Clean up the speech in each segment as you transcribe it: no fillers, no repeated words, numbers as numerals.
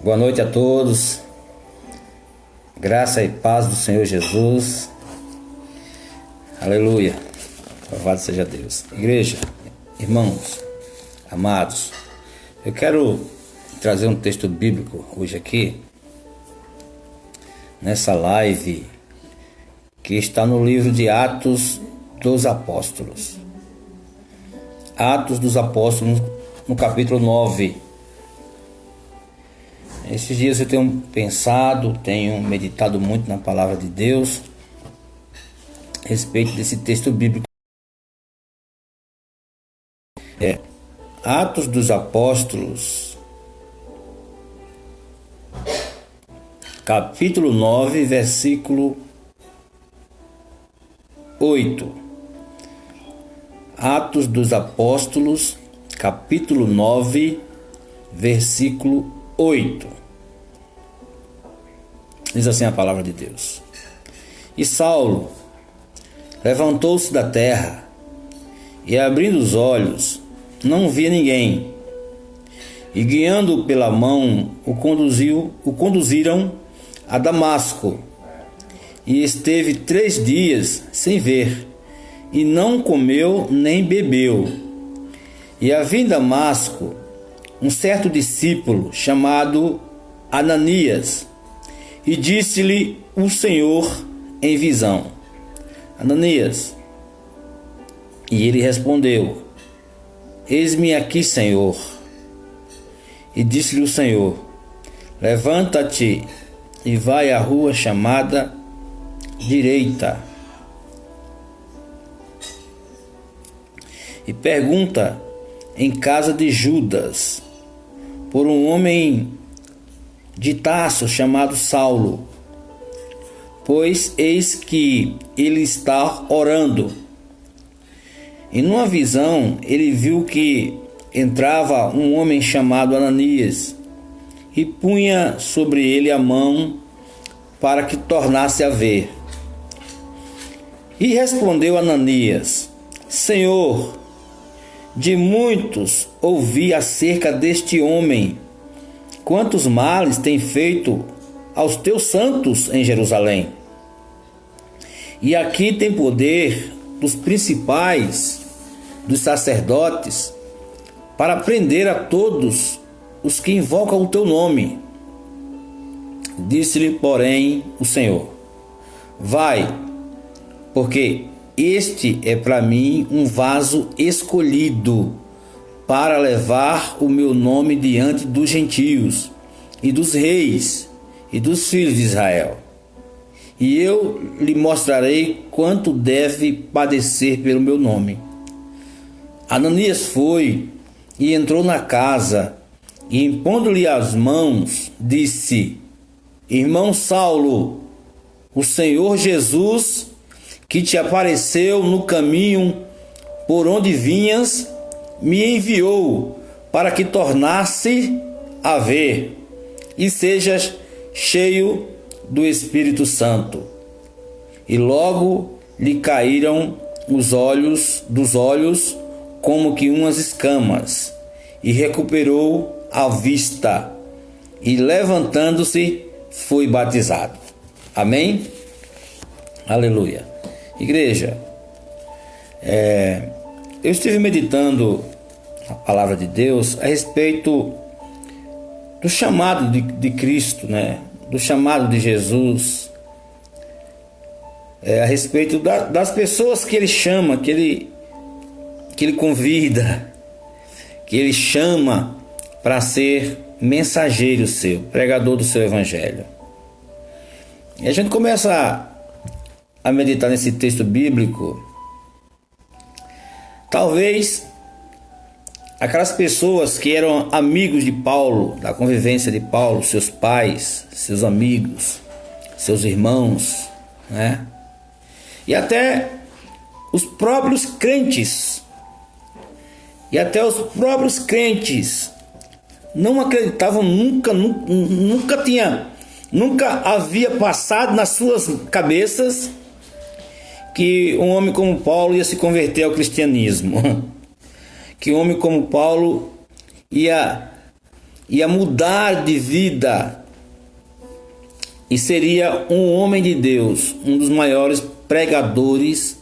Boa noite a todos, graça e paz do Senhor Jesus, aleluia, louvado seja Deus. Igreja, irmãos, amados, eu quero trazer um texto bíblico hoje aqui, nessa live, que está no livro de Atos dos Apóstolos. Atos dos Apóstolos, no capítulo 9. Esses dias eu tenho pensado, tenho meditado muito na palavra de Deus a respeito desse texto bíblico. Atos dos Apóstolos, capítulo 9, versículo 8. Atos dos Apóstolos, capítulo 9, versículo 8. Diz assim a palavra de Deus: E Saulo levantou-se da terra e, abrindo os olhos, não via ninguém. E, guiando-o pela mão, o conduziram a Damasco. E esteve 3 dias sem ver, e não comeu nem bebeu. E havia em Damasco um certo discípulo chamado Ananias, e disse-lhe o Senhor em visão: Ananias. E ele respondeu: Eis-me aqui, Senhor. E disse-lhe o Senhor: Levanta-te e vai à rua chamada Direita, e pergunta em casa de Judas por um homem de Tarso chamado Saulo, pois eis que ele está orando. E numa visão ele viu que entrava um homem chamado Ananias e punha sobre ele a mão para que tornasse a ver. E respondeu Ananias: Senhor, de muitos ouvi acerca deste homem, quantos males tem feito aos teus santos em Jerusalém. E aqui tem poder dos principais, dos sacerdotes, para prender a todos os que invocam o teu nome. Disse-lhe, porém, o Senhor: Vai, porque este é para mim um vaso escolhido para levar o meu nome diante dos gentios e dos reis e dos filhos de Israel. E eu lhe mostrarei quanto deve padecer pelo meu nome. Ananias foi e entrou na casa, e impondo-lhe as mãos, disse: Irmão Saulo, o Senhor Jesus, que te apareceu no caminho por onde vinhas, me enviou para que tornasse a ver e sejas cheio do Espírito Santo. E logo lhe caíram os olhos dos olhos como que umas escamas, e recuperou a vista, e levantando-se foi batizado. Amém? Aleluia. Igreja, eu estive meditando a palavra de Deus a respeito do chamado de Cristo, né? Do chamado de Jesus, a respeito das pessoas que ele chama, que ele convida, que ele chama para ser mensageiro seu, pregador do seu evangelho. E a gente começa a meditar nesse texto bíblico. Talvez aquelas pessoas que eram amigos de Paulo, da convivência de Paulo, seus pais, seus amigos, seus irmãos, né? E até os próprios crentes, não acreditavam, nunca havia passado nas suas cabeças que um homem como Paulo ia se converter ao cristianismo, que um homem como Paulo ia ia mudar de vida e seria um homem de Deus, um dos maiores pregadores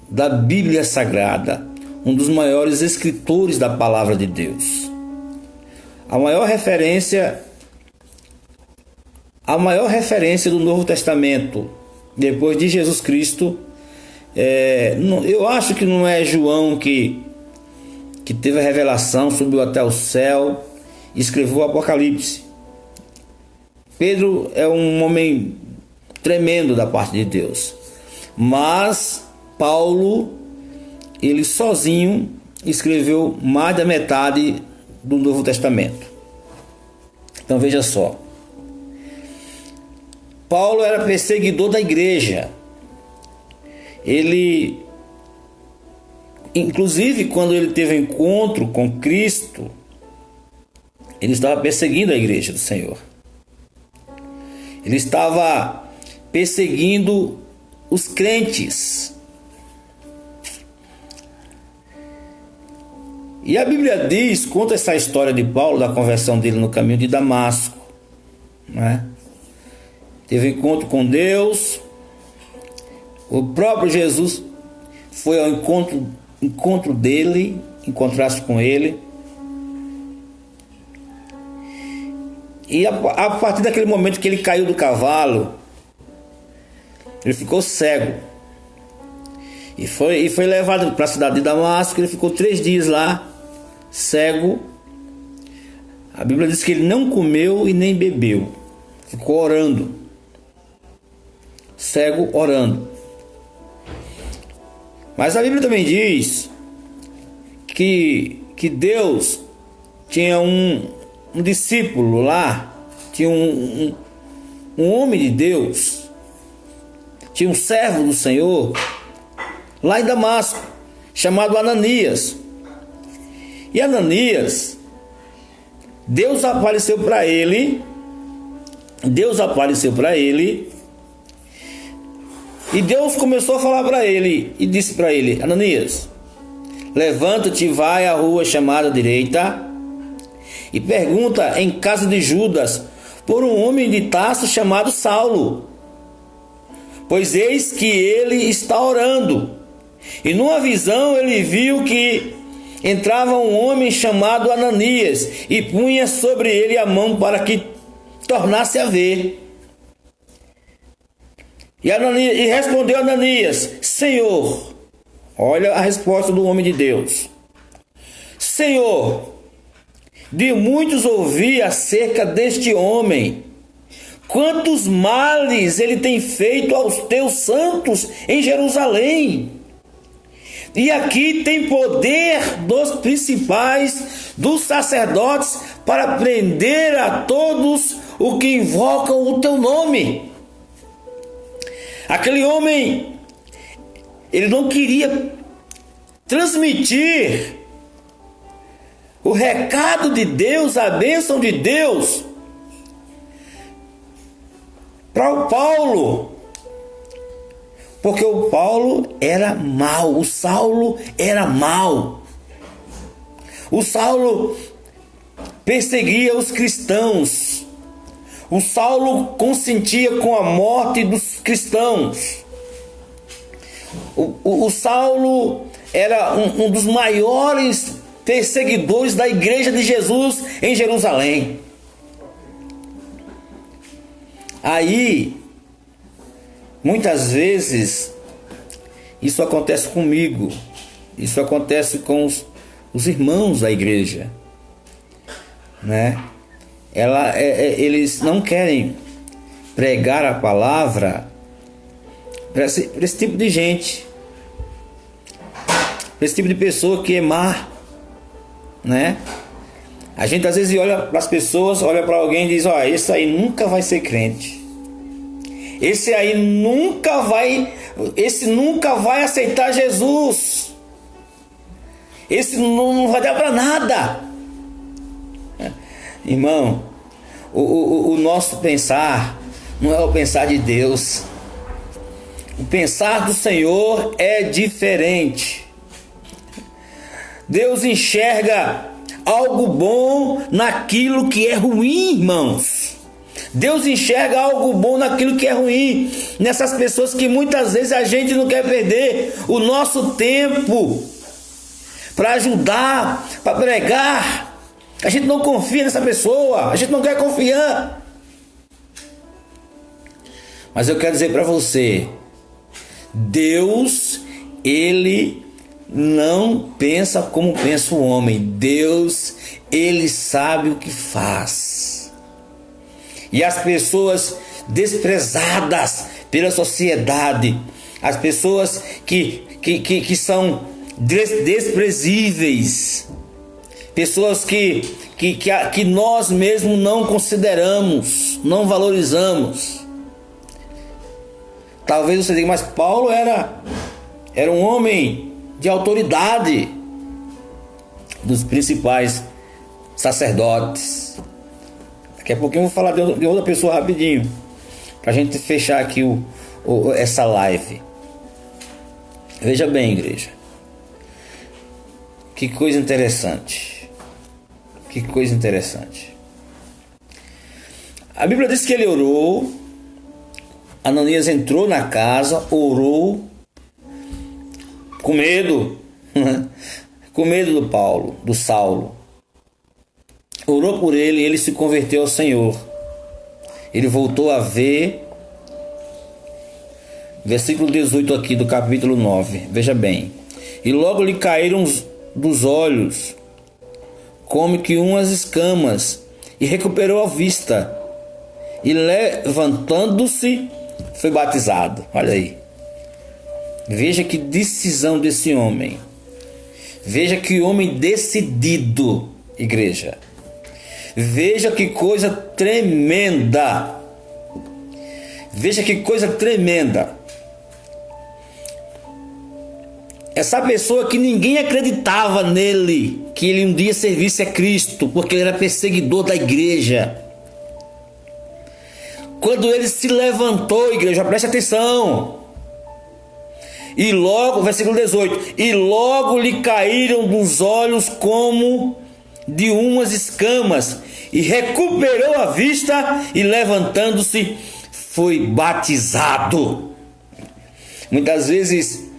da Bíblia Sagrada, um dos maiores escritores da Palavra de Deus. A maior referência do Novo Testamento, depois de Jesus Cristo, eu acho que não é João que teve a revelação, subiu até o céu e escreveu o Apocalipse. Pedro é um homem tremendo da parte de Deus, mas Paulo, ele sozinho escreveu mais da metade do Novo Testamento. Então veja só, Paulo era perseguidor da igreja. Ele, inclusive, quando ele teve um encontro com Cristo, ele estava perseguindo a igreja do Senhor. Ele estava perseguindo os crentes. E a Bíblia conta essa história de Paulo, da conversão dele no caminho de Damasco, né? Teve um encontro com Deus. O próprio Jesus foi ao encontro dele, encontrar-se com ele. E a partir daquele momento que ele caiu do cavalo, ele ficou cego. E foi levado para a cidade de Damasco. Ele ficou 3 dias lá, cego. A Bíblia diz que ele não comeu e nem bebeu. Ficou orando. Cego, orando. Mas a Bíblia também diz que Deus tinha um discípulo lá, tinha um homem de Deus, tinha um servo do Senhor lá em Damasco, chamado Ananias. E Ananias, Deus apareceu para ele, e Deus começou a falar para ele e disse para ele: Ananias, levanta-te e vai à rua chamada direita e pergunta em casa de Judas por um homem de Tarso chamado Saulo, pois eis que ele está orando. E numa visão ele viu que entrava um homem chamado Ananias e punha sobre ele a mão para que tornasse a ver. E respondeu Ananias: Senhor, olha a resposta do homem de Deus. Senhor, de muitos ouvi acerca deste homem, quantos males ele tem feito aos teus santos em Jerusalém. E aqui tem poder dos principais, dos sacerdotes, para prender a todos os que invocam o teu nome. Aquele homem, ele não queria transmitir o recado de Deus, a bênção de Deus para o Paulo, porque o Paulo era mau, o Saulo era mau. O Saulo perseguia os cristãos. O Saulo consentia com a morte dos cristãos. O Saulo era um dos maiores perseguidores da igreja de Jesus em Jerusalém. Aí, muitas vezes, isso acontece comigo, isso acontece com os irmãos da igreja, né? Eles não querem pregar a palavra para esse tipo de gente, para esse tipo de pessoa que é má, né? A gente às vezes olha para as pessoas, olha para alguém e diz: ó, esse aí nunca vai ser crente, esse nunca vai aceitar Jesus, esse não vai dar para nada. Irmão, o nosso pensar não é o pensar de Deus. O pensar do Senhor é diferente. Deus enxerga algo bom naquilo que é ruim, irmãos. Deus enxerga algo bom naquilo que é ruim, nessas pessoas que muitas vezes a gente não quer perder o nosso tempo para ajudar, para pregar. A gente não confia nessa pessoa, a gente não quer confiar. Mas eu quero dizer para você, Deus, Ele não pensa como pensa o homem. Deus, Ele sabe o que faz. E as pessoas desprezadas pela sociedade, as pessoas que são desprezíveis, pessoas que nós mesmos não consideramos, não valorizamos. Talvez você diga, mas Paulo era um homem de autoridade dos principais sacerdotes. Daqui a pouquinho eu vou falar de outra pessoa rapidinho, para a gente fechar aqui essa live. Veja bem, igreja. Que coisa interessante. Que coisa interessante. A Bíblia diz que ele orou. Ananias entrou na casa, orou, com medo, com medo do Paulo, do Saulo. Orou por ele e ele se converteu ao Senhor. Ele voltou a ver. Versículo 18 aqui do capítulo 9. Veja bem. E logo lhe caíram dos olhos como que umas escamas, e recuperou a vista. E levantando-se, foi batizado. Olha aí. Veja que decisão desse homem. Veja que homem decidido, igreja. Veja que coisa tremenda. Veja que coisa tremenda. Essa pessoa que ninguém acreditava nele, que ele um dia servisse a Cristo, porque ele era perseguidor da igreja. Quando ele se levantou, igreja, preste atenção. E logo, versículo 18, e logo lhe caíram dos olhos como de umas escamas, e recuperou a vista, e levantando-se, foi batizado. Muitas vezes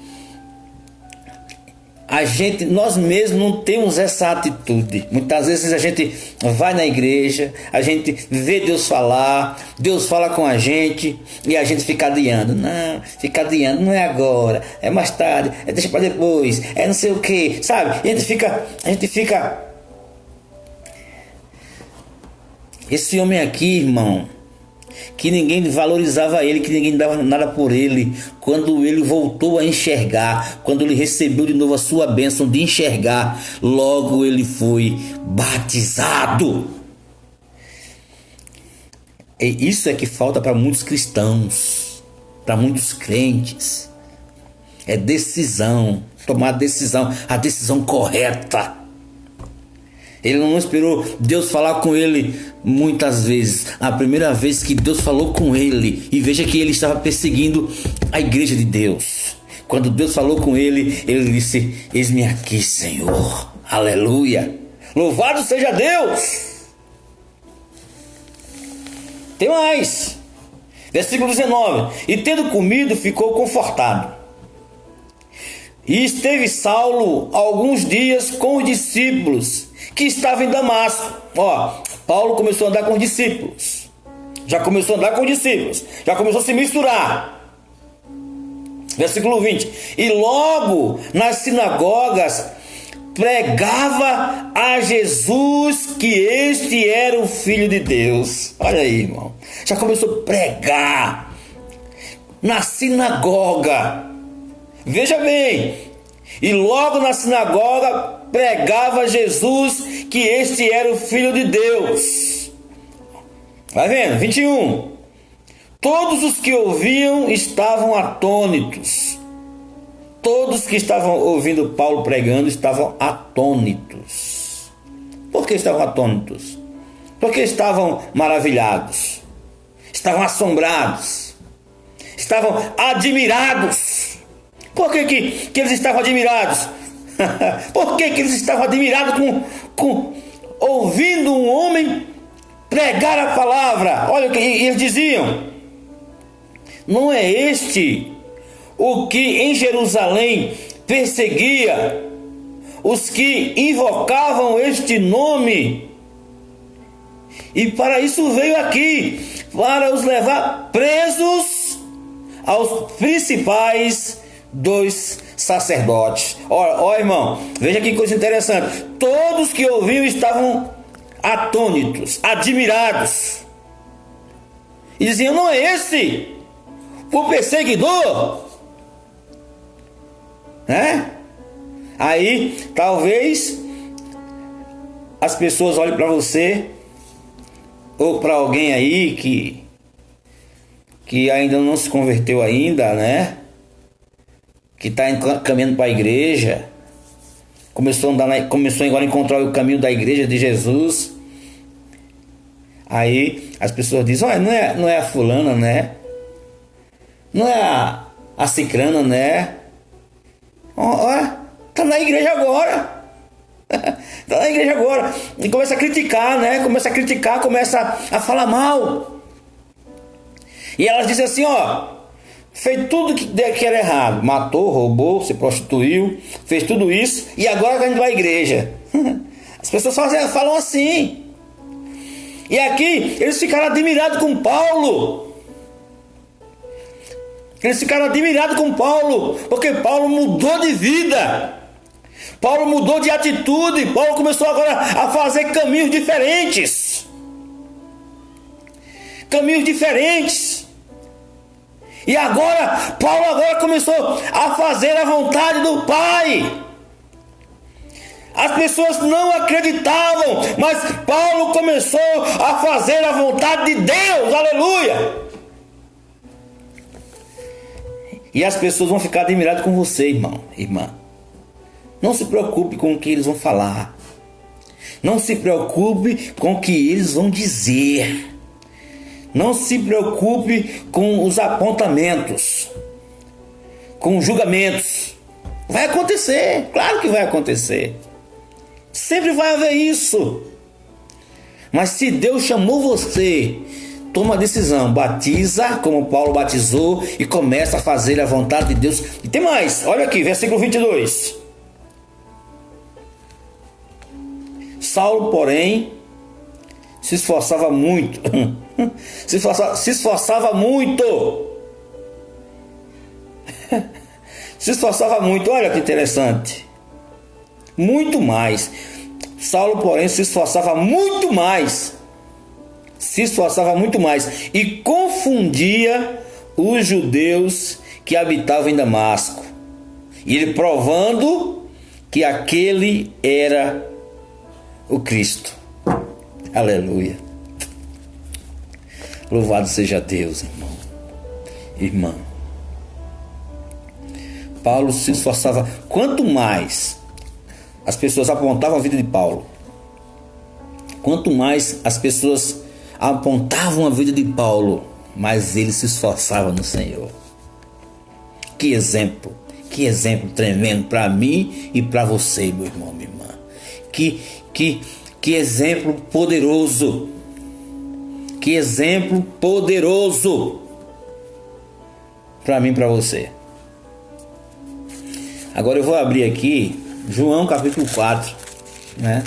nós mesmos não temos essa atitude. Muitas vezes a gente vai na igreja, a gente vê Deus falar, Deus fala com a gente e a gente fica adiando. Não, fica adiando, não é agora, é mais tarde, deixa para depois, é não sei o que, sabe? A gente fica. Esse homem aqui, irmão, que ninguém valorizava ele, que ninguém dava nada por ele, quando ele voltou a enxergar, quando ele recebeu de novo a sua bênção de enxergar, logo ele foi batizado. E isso é que falta para muitos cristãos, para muitos crentes. É decisão, tomar a decisão correta. Ele não esperou Deus falar com ele muitas vezes. A primeira vez que Deus falou com ele, e veja que ele estava perseguindo a igreja de Deus. Quando Deus falou com ele, ele disse: eis-me aqui, Senhor. Aleluia. Louvado seja Deus. Tem mais. Versículo 19. E tendo comido, ficou confortado. E esteve Saulo alguns dias com os discípulos que estavam em Damasco. Paulo começou a andar com os discípulos. Já começou a se misturar. Versículo 20. E logo nas sinagogas pregava a Jesus que este era o Filho de Deus. Olha aí, irmão. Já começou a pregar na sinagoga. Veja bem. E logo na sinagoga pregava Jesus que este era o Filho de Deus. Vai vendo? 21. Todos os que ouviam estavam atônitos. Todos que estavam ouvindo Paulo pregando estavam atônitos. Por que estavam atônitos? Porque estavam maravilhados. Estavam assombrados. Estavam admirados. Por que eles estavam admirados? Por que eles estavam admirados com ouvindo um homem pregar a palavra? Olha o que eles diziam: não é este o que em Jerusalém perseguia os que invocavam este nome? E para isso veio aqui, para os levar presos aos principais dos sacerdotes. Ó, irmão, veja que coisa interessante. Todos que ouviam estavam atônitos, admirados, e diziam: não é esse o perseguidor? Né? Aí talvez as pessoas olhem para você, ou para alguém aí que ainda não se converteu ainda, né? Que está caminhando para a igreja, começou agora a encontrar o caminho da igreja de Jesus. Aí as pessoas dizem: olha, não é a fulana, né? Não é a cicrana, né? Olha, tá na igreja agora. Tá na igreja agora. E começa a criticar, né? Começa a criticar, começa a falar mal. E elas dizem assim: ó, fez tudo que era errado, matou, roubou, se prostituiu, fez tudo isso, e agora está indo para a igreja. As pessoas falam assim. E aqui eles ficaram admirados com Paulo. Eles ficaram admirados com Paulo, porque Paulo mudou de vida, Paulo mudou de atitude, Paulo começou agora a fazer caminhos diferentes. Caminhos diferentes. E agora, Paulo agora começou a fazer a vontade do Pai. As pessoas não acreditavam, mas Paulo começou a fazer a vontade de Deus. Aleluia! E as pessoas vão ficar admiradas com você, irmão, irmã. Não se preocupe com o que eles vão falar. Não se preocupe com o que eles vão dizer. Não se preocupe com os apontamentos, com os julgamentos. Vai acontecer, claro que vai acontecer. Sempre vai haver isso. Mas se Deus chamou você, toma a decisão, batiza como Paulo batizou e começa a fazer a vontade de Deus. E tem mais, olha aqui, versículo 22. Saulo, porém, se esforçava muito. Se esforçava muito. Se esforçava muito, olha que interessante. Muito mais. Saulo, porém, se esforçava muito mais. Se esforçava muito mais. E confundia os judeus que habitavam em Damasco. E ele provando que aquele era o Cristo. Aleluia. Louvado seja Deus, irmão. Irmã. Paulo se esforçava. Quanto mais as pessoas apontavam a vida de Paulo, quanto mais as pessoas apontavam a vida de Paulo, mais ele se esforçava no Senhor. Que exemplo tremendo para mim e para você, meu irmão, minha irmã. Que exemplo poderoso. Que exemplo poderoso para mim e para você. Agora eu vou abrir aqui João capítulo 4, né?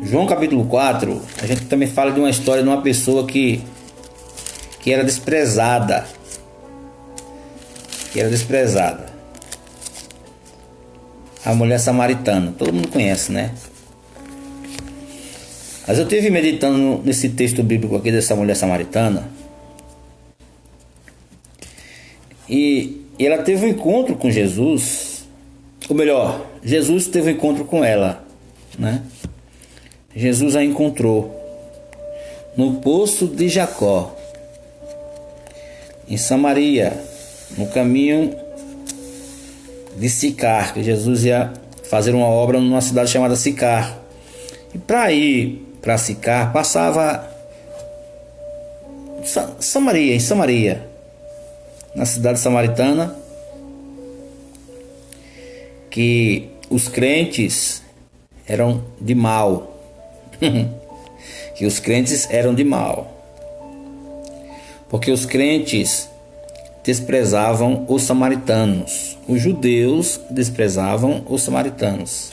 João capítulo 4, a gente também fala de uma história de uma pessoa que era desprezada. Que era desprezada. A mulher samaritana, todo mundo conhece, né? Mas eu estive meditando nesse texto bíblico aqui dessa mulher samaritana. E ela teve um encontro com Jesus. Ou melhor, Jesus teve um encontro com ela, né? Jesus a encontrou no poço de Jacó, em Samaria, no caminho de Sicar, que Jesus ia fazer uma obra numa cidade chamada Sicar. E para ir para Sicar, passava em Samaria, na cidade samaritana, que os crentes eram de mal. Que os crentes eram de mal. Porque os crentes desprezavam os samaritanos. Os judeus desprezavam os samaritanos.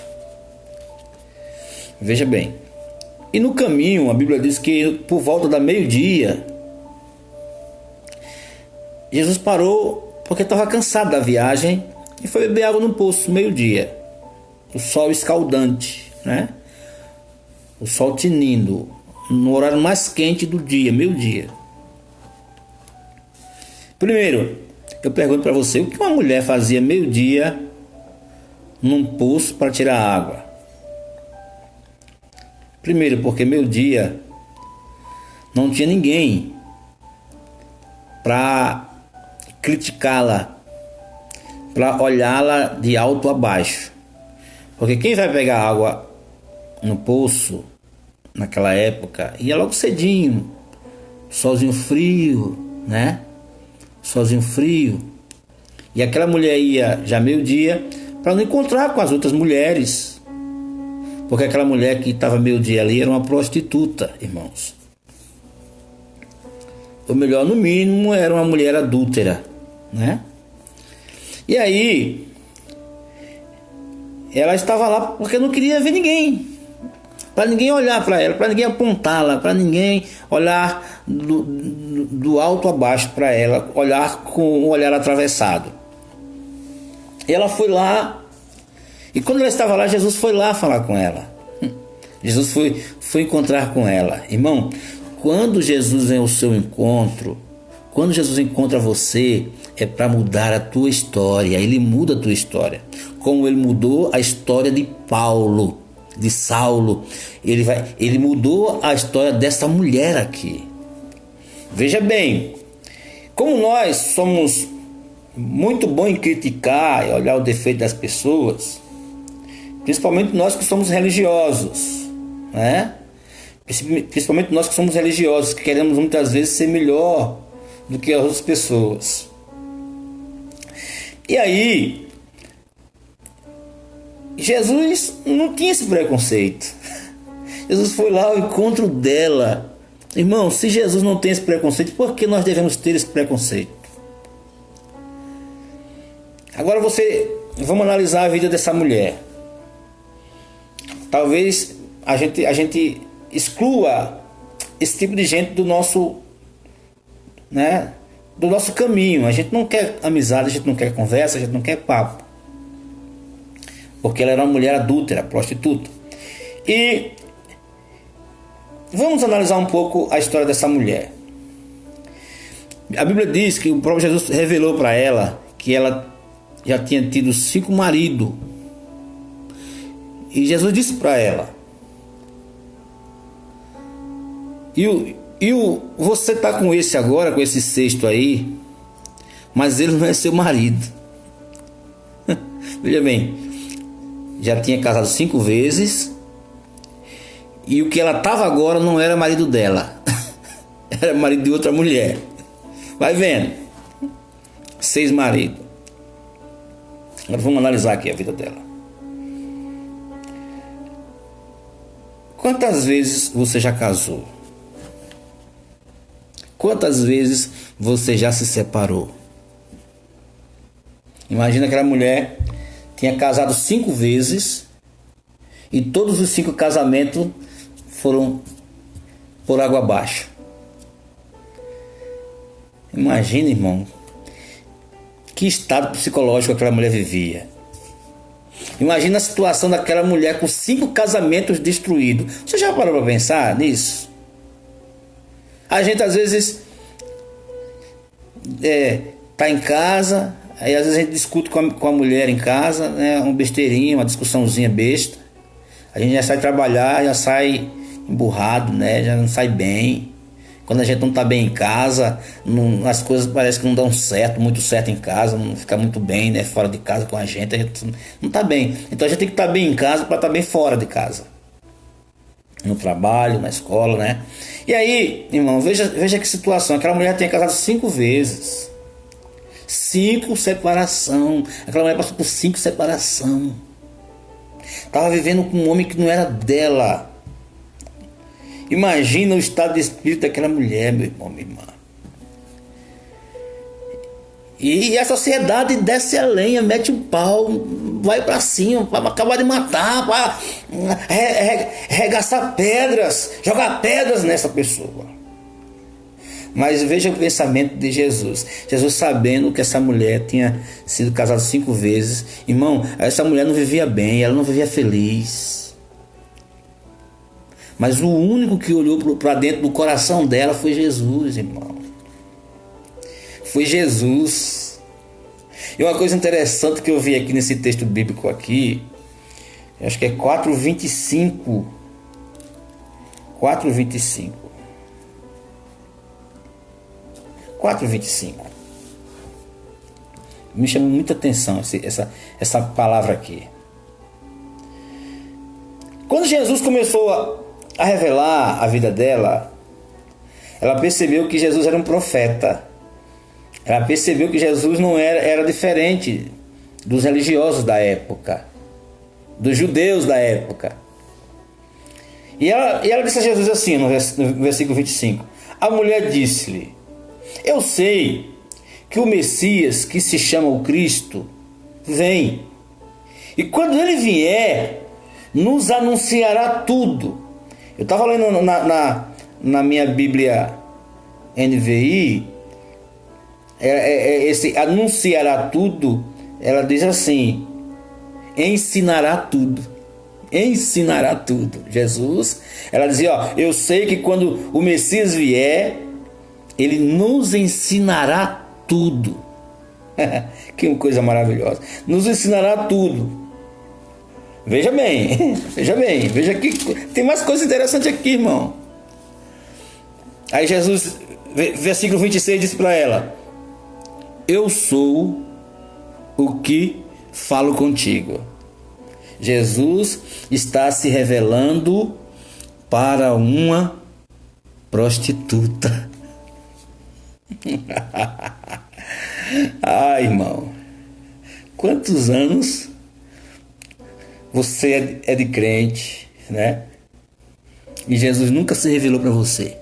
Veja bem. E no caminho, a Bíblia diz que por volta da meio-dia, Jesus parou porque estava cansado da viagem e foi beber água no poço, meio-dia. O sol escaldante, né? O sol tinindo, no horário mais quente do dia, meio-dia. Primeiro, eu pergunto para você, o que uma mulher fazia meio-dia num poço para tirar água? Primeiro, porque meio-dia não tinha ninguém para criticá-la, para olhá-la de alto a baixo. Porque quem vai pegar água no poço, naquela época, ia logo cedinho, solzinho frio, né? Solzinho frio. E aquela mulher ia já meio-dia para não encontrar com as outras mulheres. Porque aquela mulher que estava meio-dia ali era uma prostituta, irmãos. Ou melhor, no mínimo, era uma mulher adúltera, né? E aí, ela estava lá porque não queria ver ninguém. Para ninguém olhar para ela, para ninguém apontá-la, para ninguém olhar do alto a baixo para ela, olhar com um olhar atravessado. E ela foi lá, e quando ela estava lá, Jesus foi lá falar com ela. Jesus foi encontrar com ela. Irmão, quando Jesus vem ao seu encontro, quando Jesus encontra você, é para mudar a tua história. Ele muda a tua história. Como ele mudou a história de Paulo, de Saulo. Ele mudou a história dessa mulher aqui. Veja bem, como nós somos muito bons em criticar e olhar o defeito das pessoas, principalmente nós que somos religiosos, né? Principalmente nós que somos religiosos, que queremos muitas vezes ser melhor do que as outras pessoas. E aí, Jesus não tinha esse preconceito. Jesus foi lá ao encontro dela. Irmão, se Jesus não tem esse preconceito, por que nós devemos ter esse preconceito? Agora vamos analisar a vida dessa mulher. Talvez a gente exclua esse tipo de gente do nosso, né, do nosso caminho. A gente não quer amizade, a gente não quer conversa, a gente não quer papo. Porque ela era uma mulher adúltera, prostituta. E vamos analisar um pouco a história dessa mulher. A Bíblia diz que o próprio Jesus revelou para ela que ela já tinha tido 5 maridos. E Jesus disse para ela: você está com esse agora, com esse 6º aí, mas ele não é seu marido. Veja bem, já tinha casado 5 vezes, e o que ela estava agora não era marido dela, era marido de outra mulher. Vai vendo, 6 maridos. Agora vamos analisar aqui a vida dela. Quantas vezes você já casou? Quantas vezes você já se separou? Imagina aquela mulher tinha casado 5 vezes e todos os 5 casamentos foram por água abaixo. Imagina, irmão, que estado psicológico aquela mulher vivia. Imagina a situação daquela mulher com 5 casamentos destruídos. Você já parou para pensar nisso? A gente às vezes tá em casa, aí às vezes a gente discute com a mulher em casa, né, uma besteirinha, uma discussãozinha besta. A gente já sai trabalhar, já sai emburrado, né, já não sai bem. Quando a gente não tá bem em casa, as coisas parecem que não dão certo, muito certo em casa, não fica muito bem, né, fora de casa com a gente não tá bem. Então a gente tem que estar bem em casa para estar bem fora de casa. No trabalho, na escola, né? E aí, irmão, veja que situação. Aquela mulher tinha casado 5 vezes. 5 separação. Aquela mulher passou por 5 separação. Estava vivendo com um homem que não era dela. Imagina o estado de espírito daquela mulher, meu irmão, minha irmã. E a sociedade desce a lenha, mete o pau, vai para cima, para acabar de matar, para regaçar pedras, jogar pedras nessa pessoa. Mas veja o pensamento de Jesus. Jesus, sabendo que essa mulher tinha sido casada 5 vezes, irmão, essa mulher não vivia bem, ela não vivia feliz. Mas o único que olhou para dentro do coração dela foi Jesus, irmão. Foi Jesus. E uma coisa interessante que eu vi aqui nesse texto bíblico aqui, acho que é 4:25. 4:25. 4:25. Me chamou muita atenção essa palavra aqui. Quando Jesus começou a revelar a vida dela, ela percebeu que Jesus era um profeta. Ela percebeu que Jesus não era diferente dos religiosos da época, dos judeus da época. E ela disse a Jesus assim, no versículo 25: a mulher disse-lhe: eu sei que o Messias, que se chama o Cristo, vem. E quando ele vier, nos anunciará tudo. Eu estava lendo na minha Bíblia NVI, esse anunciará tudo, ela diz assim: ensinará tudo. Ensinará tudo. Jesus, ela dizia, ó, eu sei que quando o Messias vier, ele nos ensinará tudo. Que coisa maravilhosa. Nos ensinará tudo. Veja bem, veja que tem mais coisa interessante aqui, irmão. Aí Jesus, versículo 26, disse para ela: eu sou o que falo contigo. Jesus está se revelando para uma prostituta. Ah, irmão, quantos anos você é de crente, né? E Jesus nunca se revelou para você.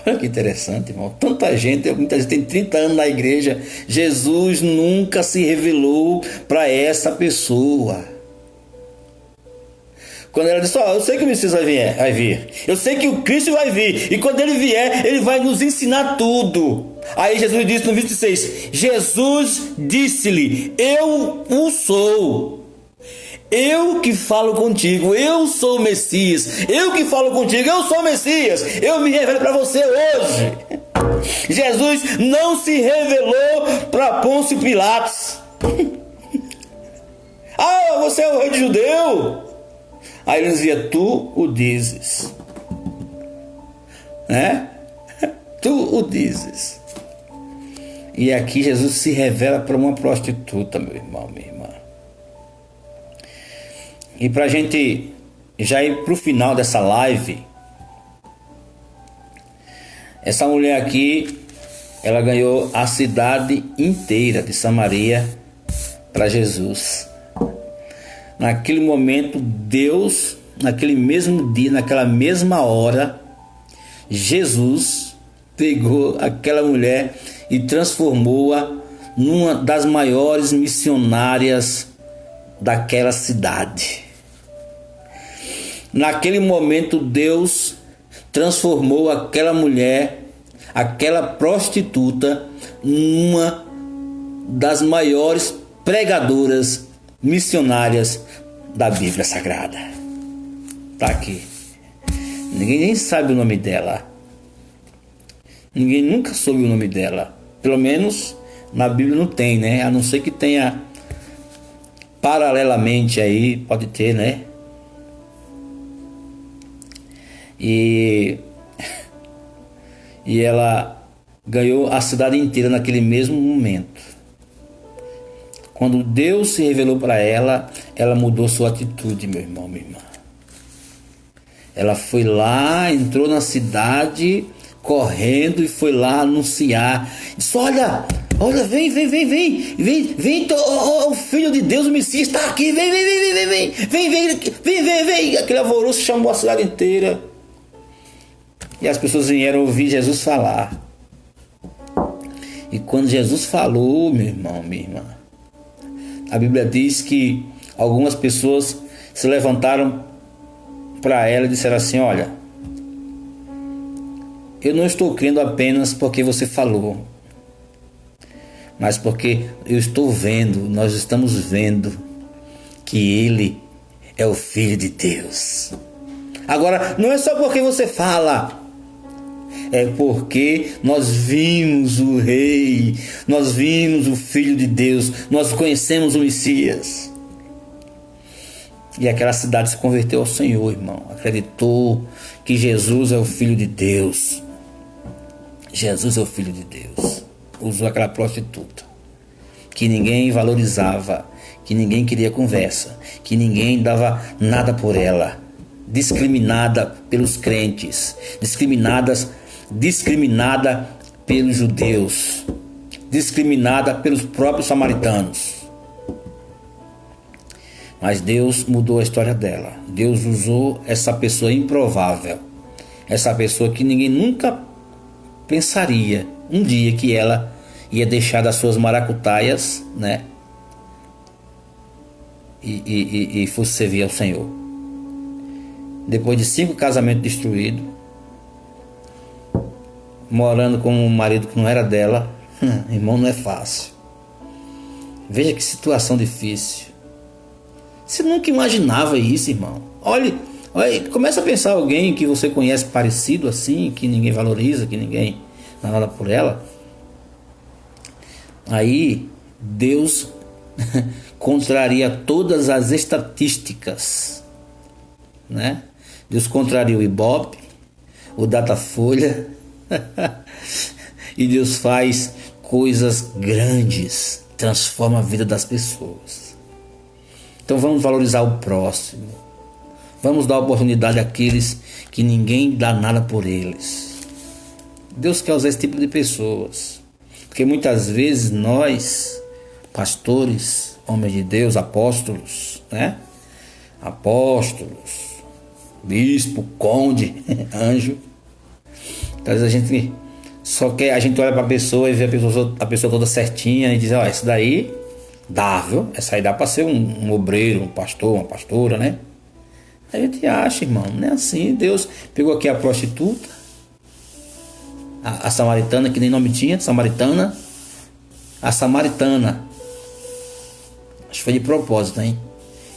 Olha que interessante, irmão. Muita gente tem 30 anos na igreja. Jesus nunca se revelou para essa pessoa. Quando ela disse, eu sei que o Messias vai vir. Eu sei que o Cristo vai vir. E quando ele vier, ele vai nos ensinar tudo. Aí Jesus disse no 26, Jesus disse-lhe: eu o sou. Eu que falo contigo, eu sou o Messias. Eu que falo contigo, eu sou o Messias. Eu me revelo para você hoje. Jesus não se revelou para Pôncio Pilatos. Você é o rei de judeu? Aí ele dizia: tu o dizes, né? Tu o dizes. E aqui Jesus se revela para uma prostituta, meu irmão, minha irmã. E para a gente já ir para o final dessa live, essa mulher aqui, ela ganhou a cidade inteira de Samaria para Jesus. Naquele momento, Deus, naquele mesmo dia, naquela mesma hora, Jesus pegou aquela mulher e transformou-a numa das maiores missionárias daquela cidade. Naquele momento, Deus transformou aquela mulher, aquela prostituta, numa das maiores pregadoras missionárias da Bíblia Sagrada. Tá aqui. Ninguém nem sabe o nome dela. Ninguém nunca soube o nome dela. Pelo menos na Bíblia não tem, né? A não ser que tenha paralelamente aí, pode ter, né? E ela ganhou a cidade inteira naquele mesmo momento. Quando Deus se revelou para ela, ela mudou sua atitude, meu irmão, minha irmã. Ela foi lá, entrou na cidade, correndo e foi lá anunciar. Disse: olha, vem, o Filho de Deus, o Messias está aqui, vem. Aquele alvoroço chamou a cidade inteira. E as pessoas vieram ouvir Jesus falar. E quando Jesus falou, meu irmão, minha irmã, a Bíblia diz que algumas pessoas se levantaram para ela e disseram assim: olha, eu não estou crendo apenas porque você falou, mas porque eu estou vendo, nós estamos vendo que Ele é o Filho de Deus. Agora, não é só porque você fala, é porque nós vimos o Rei, nós vimos o Filho de Deus, nós conhecemos o Messias. E aquela cidade se converteu ao Senhor, irmão. Acreditou que Jesus é o Filho de Deus. Jesus é o Filho de Deus. Usou aquela prostituta que ninguém valorizava, que ninguém queria conversa, que ninguém dava nada por ela. Discriminada pelos crentes, discriminada pelos judeus, discriminada pelos próprios samaritanos. Mas Deus mudou a história dela. Deus usou essa pessoa improvável, essa pessoa que ninguém nunca pensaria um dia que ela ia deixar das suas maracutaias, né? E fosse servir ao Senhor. Depois de 5 casamentos destruídos, morando com um marido que não era dela, irmão, não é fácil. Veja que situação difícil. Você nunca imaginava isso, irmão. Olha, começa a pensar alguém que você conhece parecido assim, que ninguém valoriza, que ninguém dá nada por ela. Aí Deus contraria todas as estatísticas, né? Deus contraria o Ibope, o Datafolha, e Deus faz coisas grandes, transforma a vida das pessoas. Então vamos valorizar o próximo, vamos dar oportunidade àqueles que ninguém dá nada por eles. Deus quer usar esse tipo de pessoas, porque muitas vezes nós, pastores, homens de Deus, apóstolos, né? Apóstolos, bispo, conde, anjo. Às vezes a gente só quer, a gente olha para a pessoa e vê a pessoa toda certinha e diz: ó, essa daí dá, viu? Essa aí dá para ser um obreiro, um pastor, uma pastora, né? A gente acha, irmão, não é assim. Deus pegou aqui a prostituta, a samaritana, que nem nome tinha, samaritana. A samaritana, acho que foi de propósito, hein?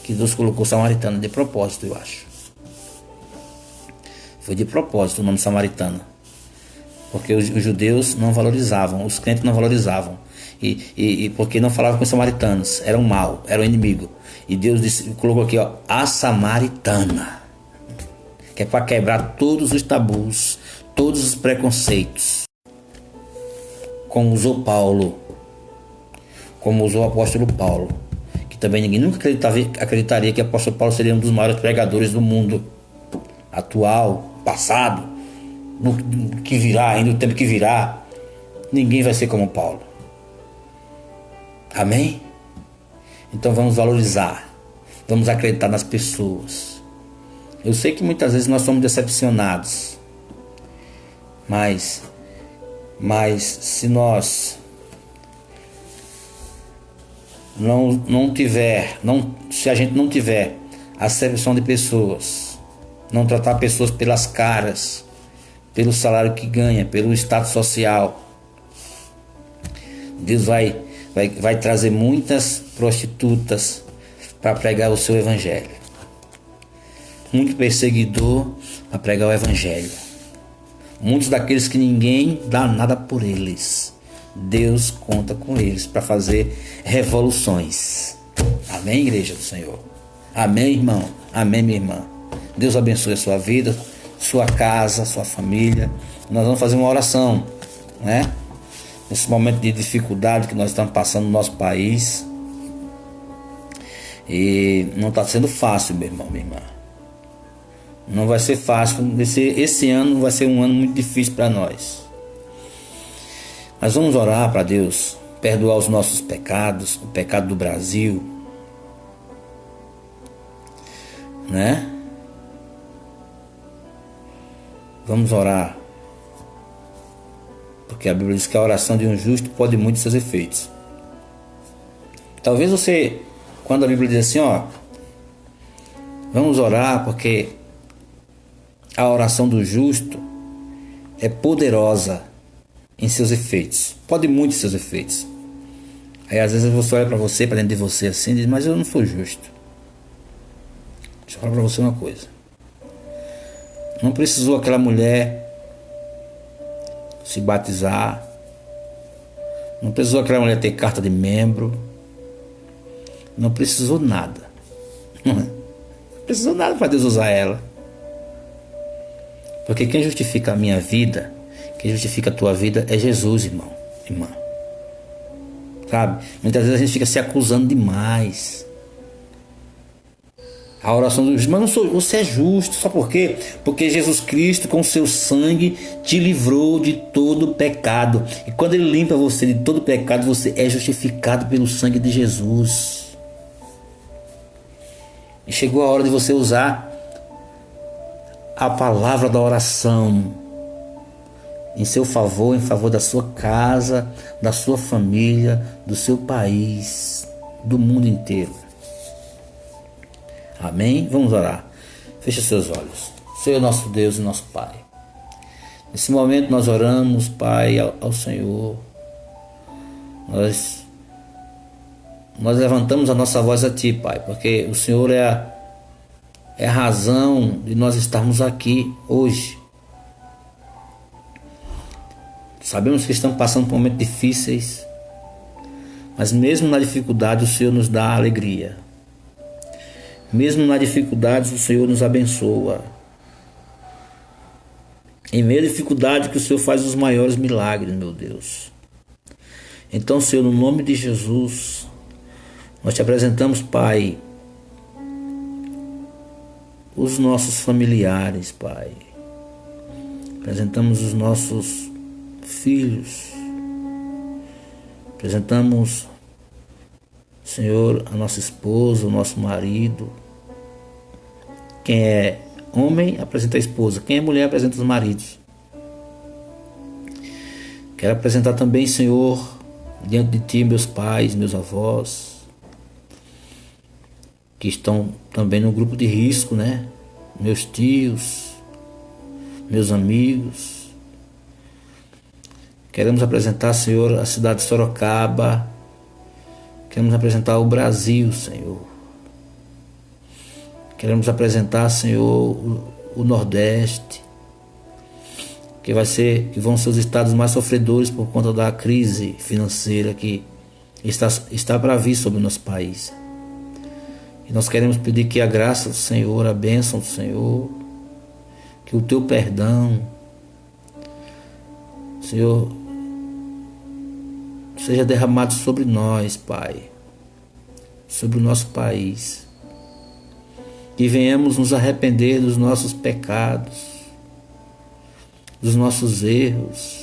Que Deus colocou samaritana de propósito, eu acho. Foi de propósito o nome samaritana, porque os judeus não valorizavam, os crentes não valorizavam, e porque não falavam com os samaritanos, eram mal, eram inimigo. E Deus colocou aqui, ó, a samaritana, que é para quebrar todos os tabus, todos os preconceitos, como usou Paulo, como usou o apóstolo Paulo, que também ninguém nunca acreditaria que o apóstolo Paulo seria um dos maiores pregadores do mundo atual, passado, no que virá, ainda no tempo que virá. Ninguém vai ser como Paulo. Amém? Então vamos valorizar, vamos acreditar nas pessoas. Eu sei que muitas vezes nós somos decepcionados, mas se nós se a gente não tiver acepção de pessoas, não tratar pessoas pelas caras, pelo salário que ganha, pelo status social, Deus vai trazer muitas prostitutas para pregar o seu evangelho, muito perseguidor para pregar o evangelho, muitos daqueles que ninguém dá nada por eles, Deus conta com eles para fazer revoluções. Amém, igreja do Senhor? Amém, irmão? Amém, minha irmã? Deus abençoe a sua vida, sua casa, sua família. Nós vamos fazer uma oração, né? Nesse momento de dificuldade que nós estamos passando no nosso país. E não está sendo fácil, meu irmão, minha irmã. Não vai ser fácil. Esse ano vai ser um ano muito difícil para nós. Mas vamos orar para Deus perdoar os nossos pecados, o pecado do Brasil, né? Vamos orar, porque a Bíblia diz que a oração de um justo pode muito seus efeitos. Talvez você, quando a Bíblia diz assim, vamos orar porque a oração do justo é poderosa em seus efeitos, pode muito seus efeitos. Aí às vezes você olha para você, para dentro de você assim, e diz, mas eu não sou justo. Deixa eu falar para você uma coisa. Não precisou aquela mulher se batizar. Não precisou aquela mulher ter carta de membro. Não precisou nada. Não precisou nada para Deus usar ela. Porque quem justifica a minha vida, quem justifica a tua vida é Jesus, irmão, irmã. Sabe? Muitas vezes a gente fica se acusando demais. A oração do justo, mas você é justo, só por quê? Porque Jesus Cristo com seu sangue te livrou de todo pecado. E quando Ele limpa você de todo pecado, você é justificado pelo sangue de Jesus. E chegou a hora de você usar a palavra da oração em seu favor, em favor da sua casa, da sua família, do seu país, do mundo inteiro. Amém? Vamos orar. Feche seus olhos. Senhor nosso Deus e nosso Pai. Nesse momento nós oramos, Pai, ao Senhor. Nós levantamos a nossa voz a Ti, Pai, porque o Senhor é a razão de nós estarmos aqui hoje. Sabemos que estamos passando por momentos difíceis, mas mesmo na dificuldade o Senhor nos dá alegria. Mesmo na dificuldade o Senhor nos abençoa. Em meio à dificuldade que o Senhor faz os maiores milagres, meu Deus. Então, Senhor, no nome de Jesus, nós te apresentamos, Pai, os nossos familiares, Pai. Apresentamos os nossos filhos. Apresentamos, Senhor, a nossa esposa, o nosso marido. Quem é homem, apresenta a esposa. Quem é mulher, apresenta os maridos. Quero apresentar também, Senhor, diante de Ti, meus pais, meus avós, que estão também no grupo de risco, né? Meus tios, meus amigos. Queremos apresentar, Senhor, a cidade de Sorocaba. Queremos apresentar o Brasil, Senhor. Queremos apresentar, Senhor, o Nordeste, que vão ser os estados mais sofredores por conta da crise financeira que está para vir sobre o nosso país. E nós queremos pedir que a graça do Senhor, a bênção do Senhor, que o Teu perdão, Senhor, seja derramado sobre nós, Pai, sobre o nosso país. Que venhamos nos arrepender dos nossos pecados, dos nossos erros,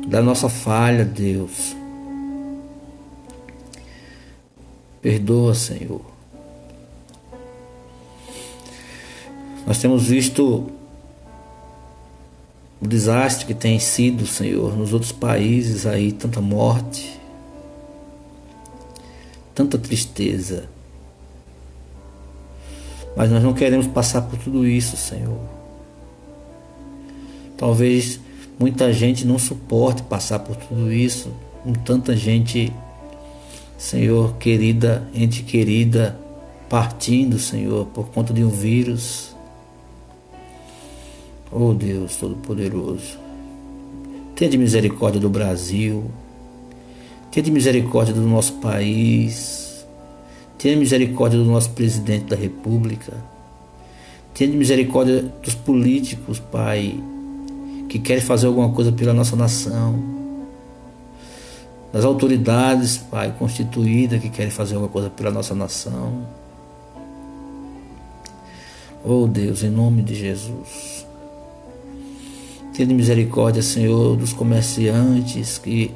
da nossa falha, Deus. Perdoa, Senhor. Nós temos visto o desastre que tem sido, Senhor, nos outros países aí, tanta morte, tanta tristeza. Mas nós não queremos passar por tudo isso, Senhor. Talvez muita gente não suporte passar por tudo isso, com tanta gente, Senhor, querida, gente querida, partindo, Senhor, por conta de um vírus. Oh Deus Todo-Poderoso, tenha misericórdia do Brasil, tenha misericórdia do nosso país, tenha misericórdia do nosso presidente da República, tenha misericórdia dos políticos, Pai, que querem fazer alguma coisa pela nossa nação, das autoridades, Pai, constituídas que querem fazer alguma coisa pela nossa nação. Oh Deus, em nome de Jesus. Tenha misericórdia, Senhor, dos comerciantes que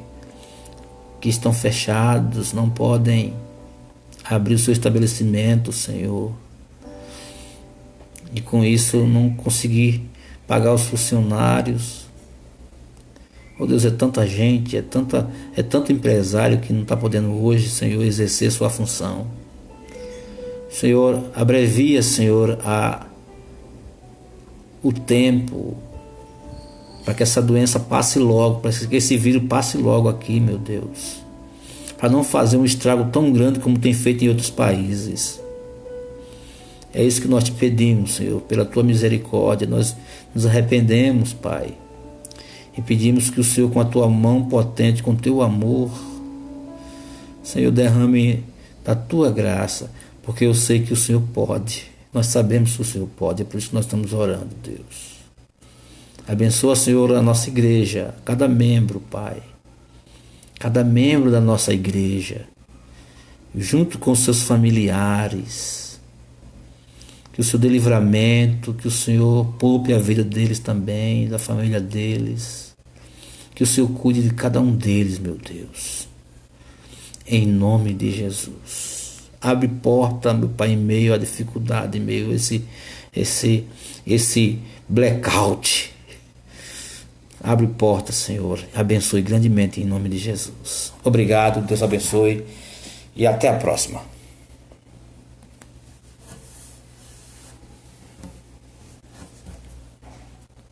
estão fechados, não podem abrir o seu estabelecimento, Senhor. E com isso não conseguir pagar os funcionários. Oh Deus, é tanta gente, é tanto empresário que não está podendo hoje, Senhor, exercer sua função. Senhor, abrevia, Senhor, o tempo para que essa doença passe logo, para que esse vírus passe logo aqui, meu Deus. Para não fazer um estrago tão grande como tem feito em outros países. É isso que nós te pedimos, Senhor, pela tua misericórdia. Nós nos arrependemos, Pai, e pedimos que o Senhor, com a tua mão potente, com o teu amor, Senhor, derrame da tua graça, porque eu sei que o Senhor pode. Nós sabemos que o Senhor pode, é por isso que nós estamos orando, Deus. Abençoa, Senhor, a nossa igreja, cada membro, Pai, cada membro da nossa igreja, junto com seus familiares. Que o Senhor dê livramento, que o Senhor poupe a vida deles também, da família deles. Que o Senhor cuide de cada um deles, meu Deus. Em nome de Jesus. Abre porta, meu Pai, em meio à dificuldade, em meio a esse blackout. Abre porta, Senhor. Abençoe grandemente em nome de Jesus. Obrigado, Deus abençoe e até a próxima.